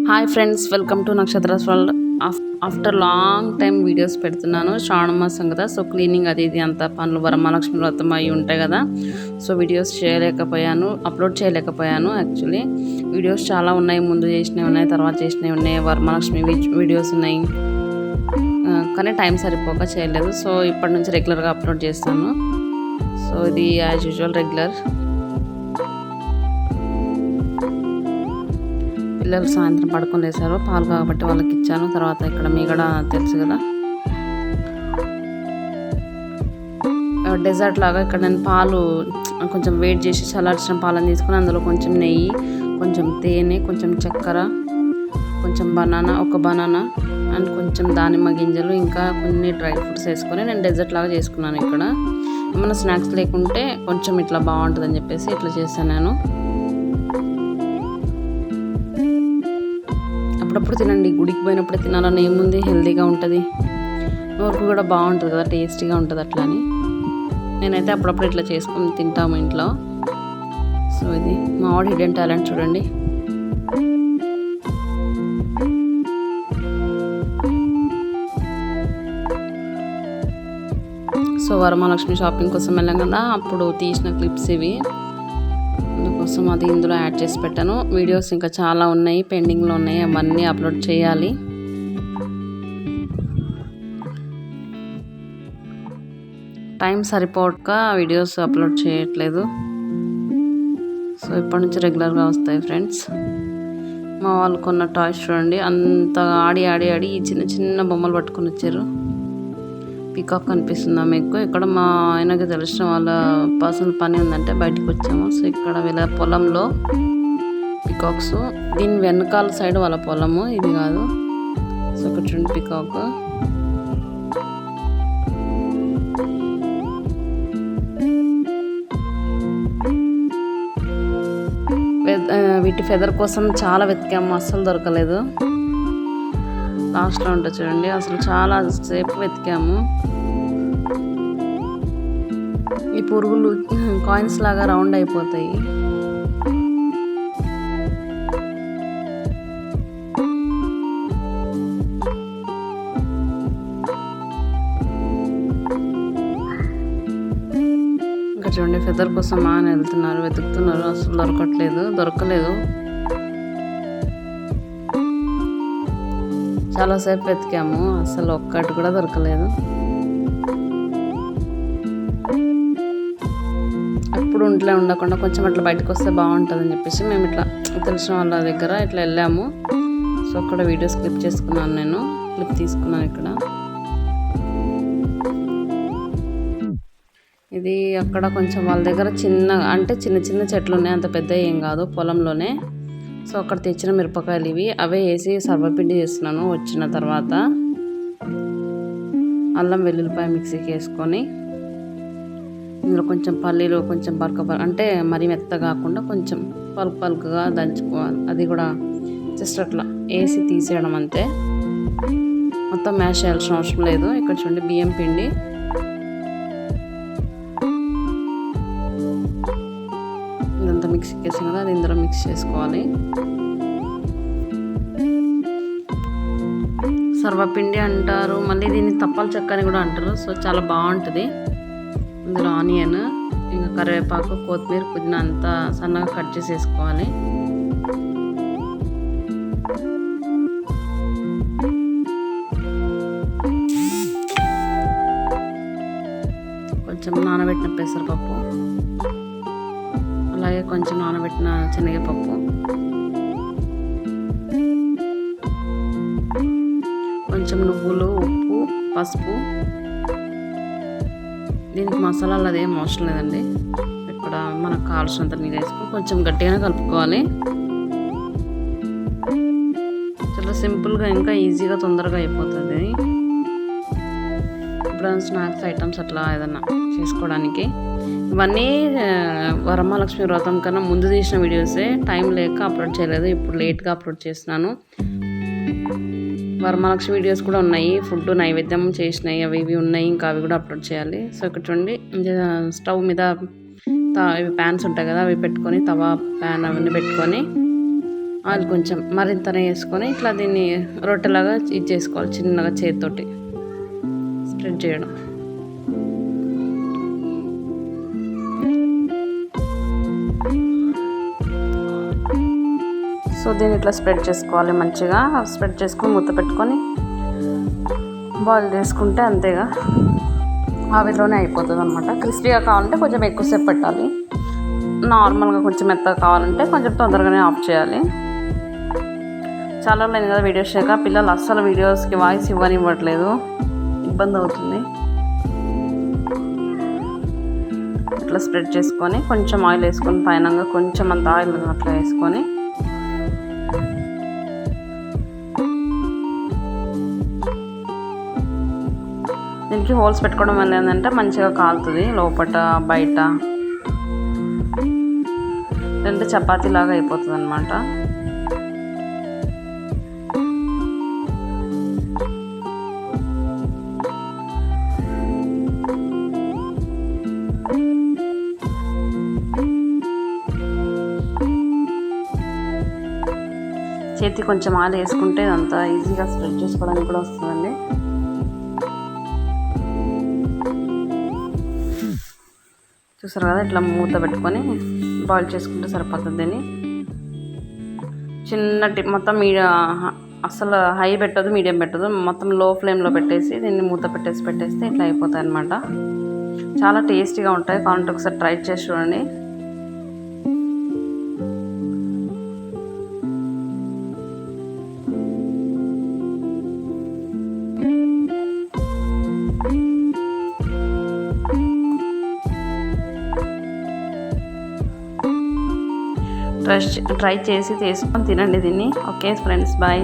Hi friends, welcome to Nakshatras world. After long time videos పెడుతున్నాను. శ్రావణ మాసం కదా, సో క్లీనింగ్ అది ఇది అంత పనులు వరమహాలక్ష్మి వ్రతం అవి ఉంటాయి కదా, సో వీడియోస్ అప్లోడ్ చేయలేకపోయాను. యాక్చువల్లీ వీడియోస్ చాలా ఉన్నాయి, ముందు చేసినవి ఉన్నాయి, తర్వాత చేసినవి ఉన్నాయి, వరమహాలక్ష్మి వీడియోస్ ఉన్నాయి, కానీ టైం సరిపోక చేయలేదు. సో ఇప్పటి నుంచి రెగ్యులర్గా అప్లోడ్ చేస్తాను. సో ఇది యాజ్ యూజువల్ రెగ్యులర్. పిల్లలు సాయంత్రం పడుకొని లేసారు, పాలు కాబట్టి వాళ్ళకి ఇచ్చాను. తర్వాత ఇక్కడ మీగడ తెలుసు కదా, డెజర్ట్ లాగా ఇక్కడ నేను పాలు కొంచెం వేడి చేసి చల్లార్చిన పాలను తీసుకుని అందులో కొంచెం నెయ్యి, కొంచెం తేనె, కొంచెం చక్కెర, కొంచెం ఒక బనానా అండ్ కొంచెం దానిమ్మ గింజలు, ఇంకా కొన్ని డ్రై ఫ్రూట్స్ వేసుకొని నేను డెజర్ట్ లాగా చేసుకున్నాను. ఇక్కడ ఏమైనా స్నాక్స్ లేకుంటే కొంచెం ఇట్లా బాగుంటుందని చెప్పేసి ఇట్లా చేశాను నేను. అప్పుడప్పుడు తినండి, గుడికి పోయినప్పుడు తినాలని ఏముంది, హెల్తీగా ఉంటుంది, నోరుకు కూడా బాగుంటుంది కదా, టేస్టీగా ఉంటుంది. అట్లా అని నేనైతే అప్పుడప్పుడు ఇట్లా చేసుకొని తింటాము ఇంట్లో. సో ఇది మా వాడి హిడెన్ టాలెంట్ చూడండి. సో వరమహాలక్ష్మి షాపింగ్ కోసం వెళ్ళాం కదా, అప్పుడు తీసిన క్లిప్స్ ఇవి, అందుకోసం అది ఇందులో యాడ్ చేసి పెట్టాను. వీడియోస్ ఇంకా చాలా ఉన్నాయి, పెండింగ్లో ఉన్నాయి, అవన్నీ అప్లోడ్ చేయాలి. టైం సరిపోక వీడియోస్ అప్లోడ్ చేయట్లేదు. సో ఇప్పటి నుంచి రెగ్యులర్గా వస్తాయి ఫ్రెండ్స్. మా వాళ్ళు కొన్న టాయ్స్ చూడండి, అంత ఆడి ఆడి ఆడి ఈ చిన్న చిన్న బొమ్మలు పట్టుకొని వచ్చారు. పీకాక్ కనిపిస్తుందా మీకు? ఇక్కడ మా ఆయనకి తెలిసిన వాళ్ళ పర్సనల్ పని ఉందంటే బయటికి వచ్చాము. సో ఇక్కడ వీళ్ళ పొలంలో పీకాక్స్, దీని వెనకాల సైడ్ వాళ్ళ పొలము, ఇది కాదు. సో ఇక్కడ చూడండి పీకాక్. వీటి ఫెదర్ కోసం చాలా వెతికాము, అస్సలు దొరకలేదు. లాస్ట్లో ఉంటుంది చూడండి, అసలు చాలా సేపు వెతికాము. ఈ పురుగులు కాయిన్స్ లాగా రౌండ్ అయిపోతాయి. ఇంకా చూడండి, ఫెదర్ కోసం అని వెళ్తున్నారు, వెతుకుతున్నారు, అసలు దొరకలేదు. చాలాసేపు వెతికాము, అసలు ఒక్కటి కూడా దొరకలేదు. ఎప్పుడు ఇంట్లో ఉండకుండా కొంచెం అట్లా బయటకు వస్తే బాగుంటుందని చెప్పేసి మేము ఇట్లా తెలిసిన వాళ్ళ దగ్గర ఇట్లా వెళ్ళాము. సో అక్కడ వీడియోస్ క్లిప్ చేసుకున్నాను, నేను క్లిప్ తీసుకున్నాను. ఇక్కడ ఇది అక్కడ కొంచెం వాళ్ళ దగ్గర చిన్న చిన్న చెట్లు ఉన్నాయి, అంత పెద్ద ఏం కాదు, పొలంలోనే. సో అక్కడ తెచ్చిన మిరపకాయలు ఇవి, అవే వేసి సర్వపిండి చేస్తున్నాను. వచ్చిన తర్వాత అల్లం వెల్లుల్లిపాయ మిక్సీకి వేసుకొని ఇందులో కొంచెం పల్లీలు, కొంచెం అంటే మరీ మెత్త కాకుండా కొంచెం పలుకుగా దంచుకోవాలి. అది కూడా జస్ట్ అట్లా వేసి తీసేయడం అంతే, మొత్తం మ్యాష్ చేయాల్సిన అవసరం లేదు. ఇక్కడ చూడండి బియ్యం పిండి, ఇదంతా మిక్సీకి వేసాం కదా, అది ఇందులో మిక్స్ చేసుకోవాలి. సర్వపిండి అంటారు, మళ్ళీ దీన్ని తప్పల చెక్క అని కూడా అంటారు. సో చాలా బాగుంటుంది. ఇందులో ఆనియన్, ఇంకా కరివేపాకు, కొత్తిమీర, పుదీనా అంతా సన్నగా కట్ చేసి వేసుకోవాలి. కొంచెం నానబెట్టిన పెసరపప్పు, అలాగే కొంచెం నానబెట్టిన శనగపప్పు, కొంచెం నువ్వులు, ఉప్పు, పసుపు. దీనికి మసాలాలు అదేం అవసరం లేదండి. ఇక్కడ మనకు కావాల్సినంత నీళ్ళు వేసుకొని కొంచెం గట్టిగానే కలుపుకోవాలి. చాలా సింపుల్గా, ఇంకా ఈజీగా, తొందరగా అయిపోతుంది. ఇప్పుడు స్నాక్స్ ఐటమ్స్ అట్లా ఏదన్నా చేసుకోవడానికి. ఇవన్నీ వరమహాలక్ష్మి వ్రతం కన్నా ముందు తీసిన వీడియోసే, టైం లేక అప్లోడ్ చేయలేదు, ఇప్పుడు లేట్గా అప్లోడ్ చేస్తున్నాను. వరమహాలక్ష్మి వీడియోస్ కూడా ఉన్నాయి, ఫుడ్ నైవేద్యం చేసినాయి, అవి ఇవి ఉన్నాయి, ఇంకా అవి కూడా అప్లోడ్ చేయాలి. సో ఇక్కడ చూడండి, స్టవ్ మీద ఇవి ప్యాన్స్ ఉంటాయి కదా, అవి పెట్టుకొని, తవా ప్యాన్ అవన్నీ పెట్టుకొని ఆయిల్ కొంచెం మరింతనే వేసుకొని ఇట్లా దీన్ని రొట్టెలాగా ఇది చేసుకోవాలి, చిన్నగా చేతితోటి స్ప్రెడ్ చేయడం. సో దీన్ని ఇట్లా స్ప్రెడ్ చేసుకోవాలి, మంచిగా స్ప్రెడ్ చేసుకొని మూత పెట్టుకొని బాయిల్ చేసుకుంటే అంతేగా ఆవిరిలోనే అయిపోతుంది అనమాట. క్రిస్పీగా కావాలంటే కొంచెం ఎక్కువసేపు పెట్టాలి, నార్మల్గా కొంచెం మెత్తగా కావాలంటే కొంచెం తొందరగానే ఆఫ్ చేయాలి. చాలా లేదు కదా వీడియోస్ చేయక, పిల్లలు అస్సలు వీడియోస్కి వాయిస్ ఇవ్వనివ్వట్లేదు, ఇబ్బంది అవుతుంది. ఇట్లా స్ప్రెడ్ చేసుకొని కొంచెం ఆయిల్ వేసుకొని పైన కొంచెం అంత ఆయిల్ అట్లా వేసుకొని దీనికి హోల్స్ పెట్టుకోవడం వల్ల ఏంటంటే మంచిగా కాలుతుంది లోపల బయట, లేదంటే చపాతీ లాగా అయిపోతుంది అన్నమాట. చేతి కొంచెం ఆయిల్ వేసుకుంటే అంత ఈజీగా స్ప్రెడ్ చేసుకోవడానికి కూడా వస్తుందండి. చూసారు కదా, ఇట్లా మూత పెట్టుకొని బాయిల్ చేసుకుంటే సరిపోతుంది. దీన్ని మొత్తం అసలు హై పెట్టదు, మీడియం పెట్టదు, మొత్తం లో ఫ్లేమ్లో పెట్టేసి దీన్ని మూత పెట్టేస్తే ఇట్లా అయిపోతాయి అన్నమాట. చాలా టేస్టీగా ఉంటాయి, కావాలంటే ఒకసారి ట్రై చేసి చూడండి. ట్రై చేసి తీసుకొని తినండి దీన్ని. Okay friends, bye.